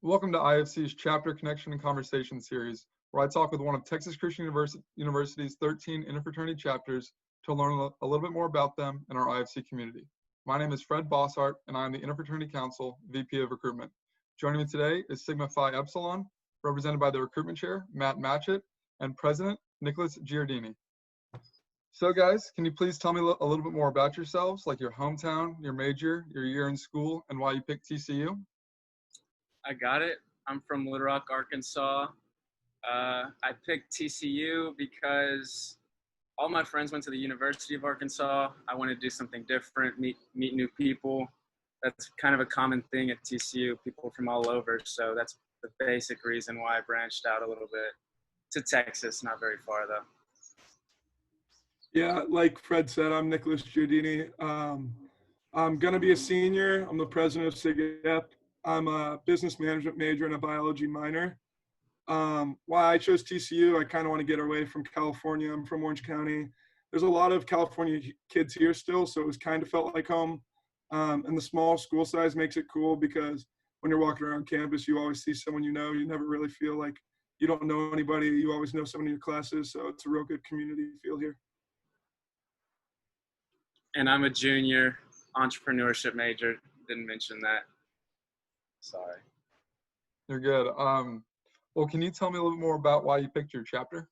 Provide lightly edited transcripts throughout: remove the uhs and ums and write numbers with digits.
Welcome to IFC's Chapter Connection and Conversation series, where I talk with one of Texas Christian University's 13 interfraternity chapters to learn a little bit more about them and our IFC community. My name is Fred Bossart, and I am the Interfraternity Council VP of Recruitment. Joining me today is Sigma Phi Epsilon, represented by the Recruitment Chair, Matt Matchett, and President, Nicholas Giardini. So guys, can you please tell me a little bit more about yourselves, like your hometown, your major, your year in school, and why you picked TCU? I got it. I'm from Little Rock, Arkansas. I picked TCU because all my friends went to the University of Arkansas. I wanted to do something different, meet new people. That's kind of a common thing at TCU, people from all over. So that's the basic reason why I branched out a little bit to Texas, not very far though. Yeah, like Fred said, I'm Nicholas Giardini. I'm going to be a senior. I'm the president of SIGEP. I'm a business management major and a biology minor. Why I chose TCU, I kind of want to get away from California. I'm from Orange County. There's a lot of California kids here still, so it was kind of felt like home. And the small school size makes it cool because when you're walking around campus, you always see someone you know. You never really feel like you don't know anybody. You always know someone in your classes, so it's a real good community feel here. And I'm a junior entrepreneurship major. Didn't mention that. Sorry. You're good. Well, can you tell me a little bit more about why you picked your chapter?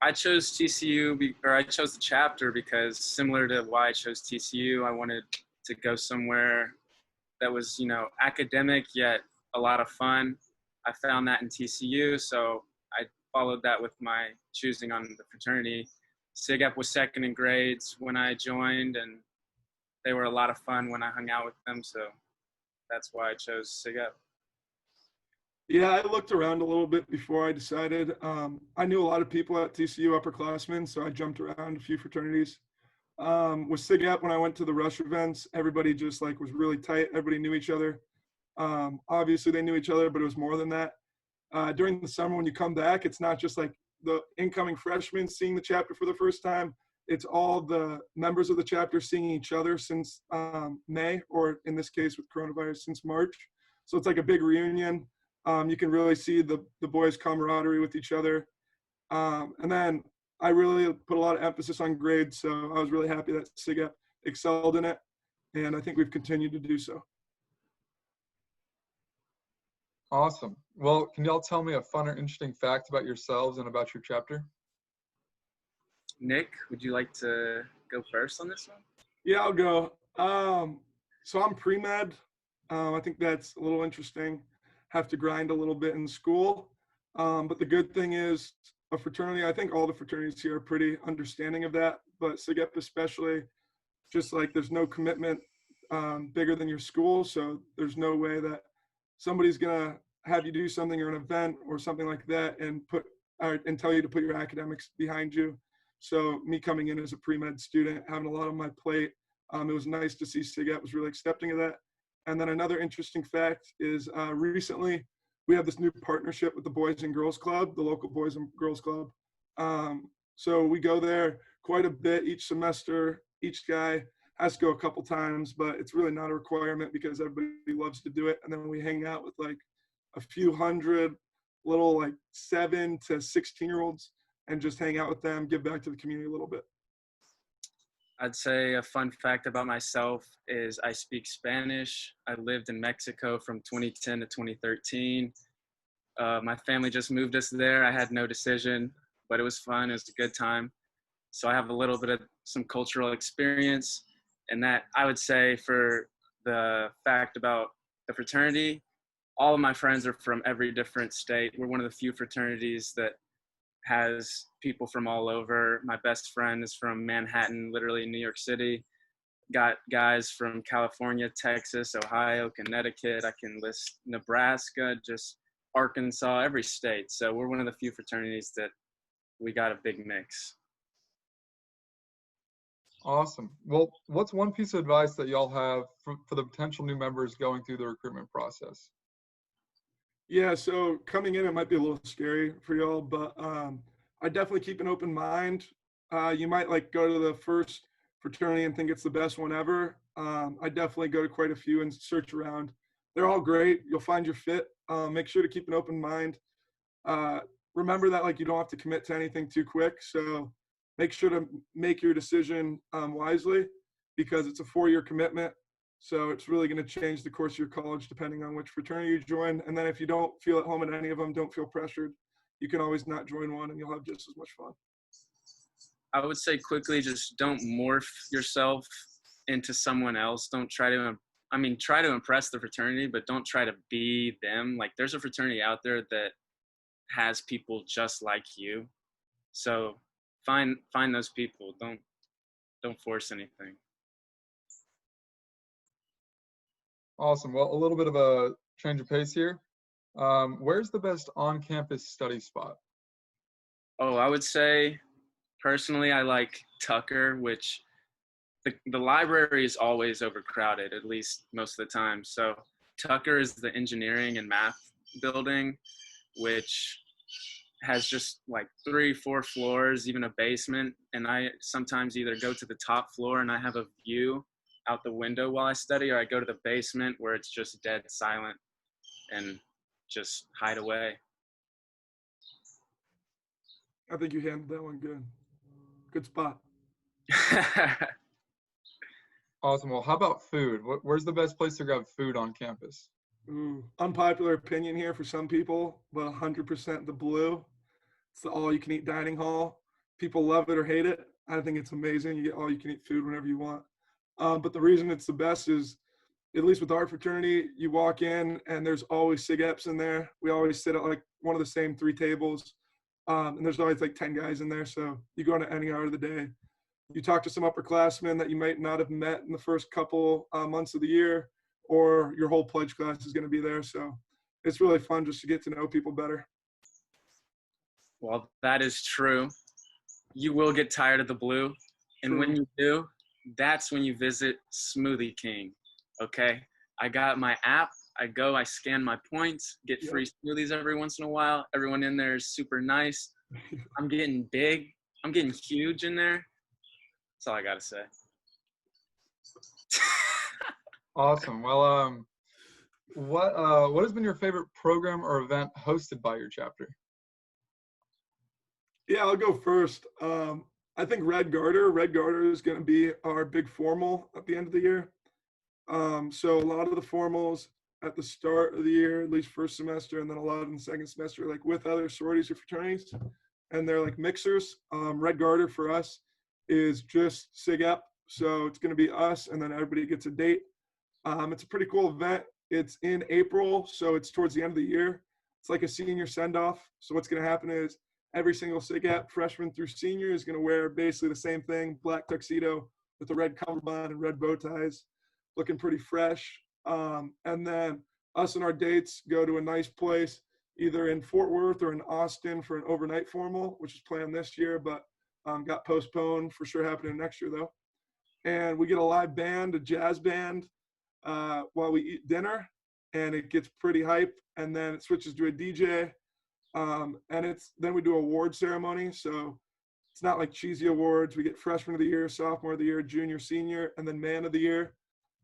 I chose TCU, or I chose the chapter because similar to why I chose TCU, I wanted to go somewhere that was, academic yet a lot of fun. I found that in TCU, so I followed that with my choosing on the fraternity. SIGEP was second in grades when I joined, and they were a lot of fun when I hung out with them, so that's why I chose SIGEP. Yeah, I looked around a little bit before I decided. I knew a lot of people at TCU upperclassmen, so I jumped around a few fraternities. With SIGEP, when I went to the rush events, everybody just was really tight. Everybody knew each other. Obviously, they knew each other, but it was more than that. During the summer, when you come back, it's not just like the incoming freshmen seeing the chapter for the first time. It's all the members of the chapter seeing each other since May, or in this case with coronavirus, since March. So it's like a big reunion. You can really see the boys' camaraderie with each other. And then I really put a lot of emphasis on grades, so I was really happy that SIGEP excelled in it, and I think we've continued to do so. Awesome. Well, can y'all tell me a fun or interesting fact about yourselves and about your chapter? Nick, would you like to go first on this one? Yeah, I'll go. So I'm pre-med. I think that's a little interesting. Have to grind a little bit in school. But the good thing is a fraternity, I think all the fraternities here are pretty understanding of that, but SIGEP especially, just like there's no commitment bigger than your school. So there's no way that somebody's gonna have you do something or an event or something like that and tell you to put your academics behind you. So me coming in as a pre-med student, having a lot on my plate, it was nice to see SIGEP was really accepting of that. And then another interesting fact is recently we have this new partnership with the Boys and Girls Club, the local Boys and Girls Club. So we go there quite a bit each semester. Each guy has to go a couple times, but it's really not a requirement because everybody loves to do it. And then we hang out with like a few hundred little 7 to 16-year-olds and just hang out with them, give back to the community a little bit. I'd say a fun fact about myself is I speak Spanish. I lived in Mexico from 2010 to 2013. My family just moved us there. I had no decision, but it was fun. It was a good time. So I have a little bit of some cultural experience. And that I would say for the fact about the fraternity, all of my friends are from every different state. We're one of the few fraternities that has people from all over. My best friend is from Manhattan, literally New York City. Got guys from California, Texas, Ohio, Connecticut. I can list Nebraska, just Arkansas, every state. So we're one of the few fraternities that we got a big mix. Awesome. Well, what's one piece of advice that y'all have for the potential new members going through the recruitment process? Yeah, so coming in, it might be a little scary for y'all, but I definitely keep an open mind. You might go to the first fraternity and think it's the best one ever. I definitely go to quite a few and search around. they're all great. You'll find your fit. Make sure to keep an open mind. Remember that like you don't have to commit to anything too quick. So make sure to make your decision wisely, because it's a 4-year commitment. So it's really going to change the course of your college depending on which fraternity you join. And then if you don't feel at home in any of them, don't feel pressured. You can always not join one and you'll have just as much fun. I would say quickly, just don't morph yourself into someone else. Don't try to, try to impress the fraternity, but don't try to be them. Like, there's a fraternity out there that has people just like you. So find those people. Don't force anything. Awesome. Well, a little bit of a change of pace here. Where's the best on-campus study spot? Oh, I would say personally, I like Tucker, which the library is always overcrowded, at least most of the time. So Tucker is the engineering and math building, which has just like 3-4 floors, even a basement. And I sometimes either go to the top floor and I have a view out the window while I study, or I go to the basement where it's just dead silent and just hide away. I think you handled that one good. Good spot. Awesome. Well, how about food? Where's the best place to grab food on campus? Ooh, unpopular opinion here for some people, but 100% the Blue. It's the all-you-can-eat dining hall. People love it or hate it. I think it's amazing. You get all-you-can-eat food whenever you want. But the reason it's the best is, at least with our fraternity, you walk in and there's always SIG-Eps in there. We always sit at like one of the same 3 tables. And there's always like 10 guys in there. So you go into any hour of the day. You talk to some upperclassmen that you might not have met in the first couple months of the year, or your whole pledge class is going to be there. So it's really fun just to get to know people better. Well, that is true. You will get tired of the Blue. And when you do, that's when you visit Smoothie King. Okay? I got my app. I scan my points, get free smoothies every once in a while. Everyone in there is super nice. I'm getting big. I'm getting huge in there. That's all I got to say. Awesome. Well, what has been your favorite program or event hosted by your chapter? Yeah, I'll go first. I think Red Garter is going to be our big formal at the end of the year. So a lot of the formals at the start of the year, at least first semester, and then a lot in the second semester, like with other sororities or fraternities, and they're like mixers. Red Garter for us is just SIG-Ep, so it's going to be us, and then everybody gets a date. It's a pretty cool event. It's in April, so it's towards the end of the year. It's like a senior send-off. So what's going to happen is every single SIG-Ep, freshman through senior, is going to wear basically the same thing, black tuxedo with a red cummerbund and red bow ties, looking pretty fresh. And then us and our dates go to a nice place, either in Fort Worth or in Austin for an overnight formal, which is planned this year, but got postponed, for sure happening next year though. And we get a live band, a jazz band, while we eat dinner, and it gets pretty hype. And then it switches to a DJ, and then we do award ceremony. So it's not like cheesy awards. We get freshman of the year, sophomore of the year, junior, senior, and then man of the year.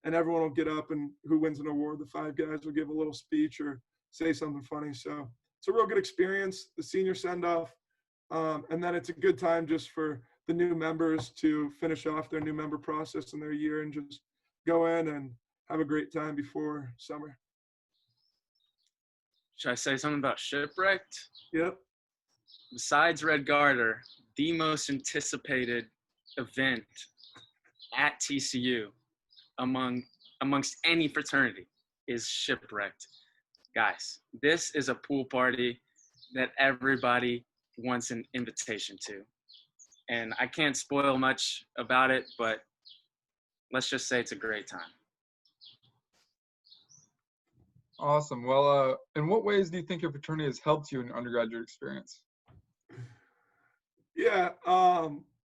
And everyone will get up, and who wins an award, the 5 guys will give a little speech or say something funny. So it's a real good experience, the senior send-off. And then it's a good time just for the new members to finish off their new member process in their year and just go in and have a great time before summer. Should I say something about Shipwrecked? Yep. Besides Red Garter, the most anticipated event at TCU amongst any fraternity is Shipwrecked. Guys, this is a pool party that everybody wants an invitation to. And I can't spoil much about it, but let's just say it's a great time. Awesome. Well, in what ways do you think your fraternity has helped you in your undergraduate experience? Yeah,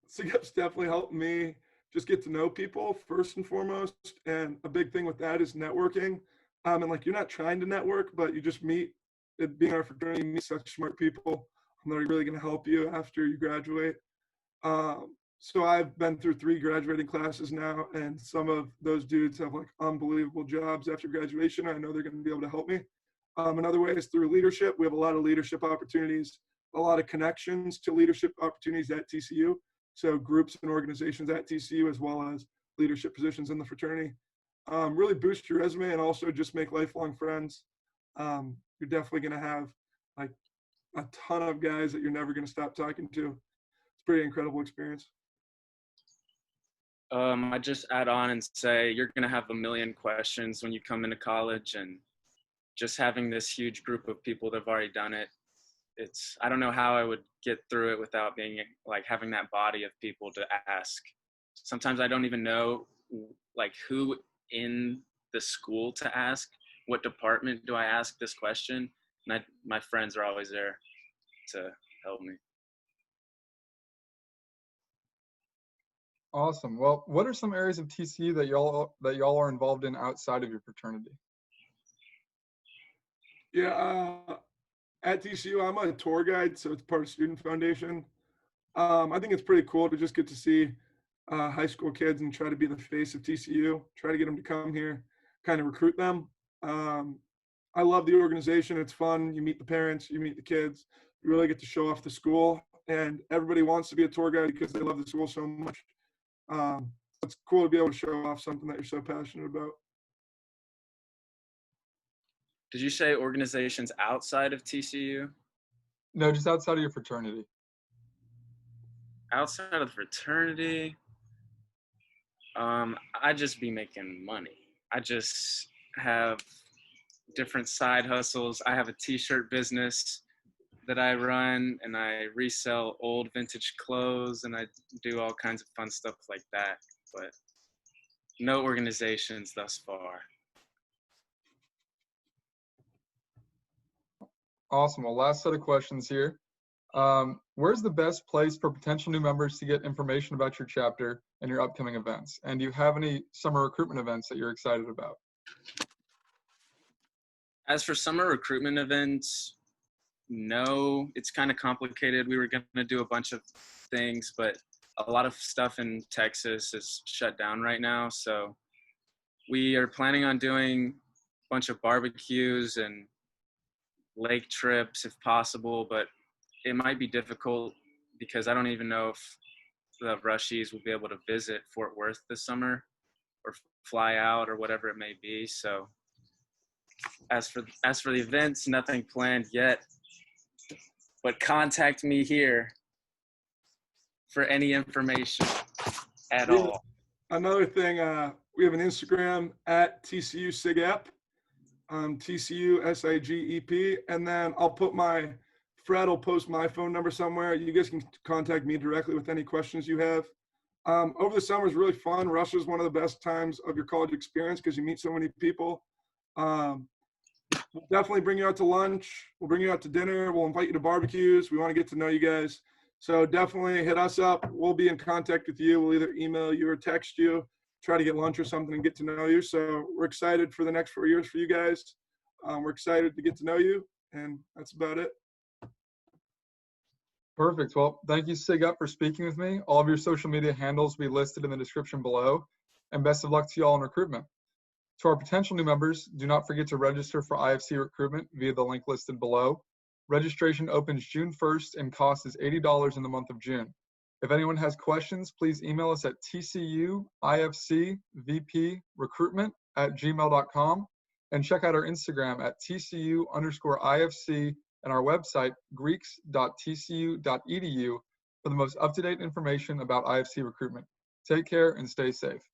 SIG-Ep's definitely helped me just get to know people first and foremost. And a big thing with that is networking. And like, you're not trying to network, but you just meet, being our fraternity, you meet such smart people that are really going to help you after you graduate. So I've been through 3 graduating classes now, and some of those dudes have like unbelievable jobs after graduation. I know they're going to be able to help me. Another way is through leadership. We have a lot of leadership opportunities, a lot of connections to leadership opportunities at TCU. So groups and organizations at TCU, as well as leadership positions in the fraternity. Really boost your resume and also just make lifelong friends. You're definitely going to have like a ton of guys that you're never going to stop talking to. It's a pretty incredible experience. I just add on and say you're going to have a million questions when you come into college, and just having this huge group of people that have already done it, I don't know how I would get through it without being like having that body of people to ask. Sometimes I don't even know like who in the school to ask, what department do I ask this question? And my friends are always there to help me. Awesome. Well, what are some areas of TCU that y'all are involved in outside of your fraternity? Yeah, at TCU, I'm a tour guide, so it's part of Student Foundation. I think it's pretty cool to just get to see high school kids and try to be the face of TCU, try to get them to come here, kind of recruit them. I love the organization. It's fun. You meet the parents, you meet the kids, you really get to show off the school, and everybody wants to be a tour guide because they love the school so much. It's cool to be able to show off something that you're so passionate about. Did you say organizations outside of TCU? No, just outside of your fraternity. Outside of the fraternity, I just be making money. I just have different side hustles. I have a t-shirt business that I run, and I resell old vintage clothes, and I do all kinds of fun stuff like that, but no organizations thus far. Awesome. Well, last set of questions here. Where's the best place for potential new members to get information about your chapter and your upcoming events? And do you have any summer recruitment events that you're excited about? As for summer recruitment events, no, it's kind of complicated. We were going to do a bunch of things, but a lot of stuff in Texas is shut down right now. So we are planning on doing a bunch of barbecues and lake trips if possible, but it might be difficult because I don't even know if the Rushies will be able to visit Fort Worth this summer or fly out or whatever it may be. So as for the events, nothing planned yet, but contact me here for any information at all. Another thing, we have an Instagram at TCU SIGEP, TCU SIGEP, and then Fred will post my phone number somewhere. You guys can contact me directly with any questions you have. Over the summer is really fun. Russia is one of the best times of your college experience because you meet so many people. We'll definitely bring you out to lunch. We'll bring you out to dinner. We'll invite you to barbecues. We want to get to know you guys. So definitely hit us up. We'll be in contact with you. We'll either email you or text you, try to get lunch or something and get to know you. So we're excited for the next 4 years for you guys. We're excited to get to know you, and that's about it. Perfect. Well, thank you, SIGUP, for speaking with me. All of your social media handles will be listed in the description below. And best of luck to you all in recruitment. To our potential new members, do not forget to register for IFC recruitment via the link listed below. Registration opens June 1st and cost is $80 in the month of June. If anyone has questions, please email us at tcufcvprecruitment@gmail.com and check out our Instagram at tcu_IFC and our website, greeks.tcu.edu, for the most up-to-date information about IFC recruitment. Take care and stay safe.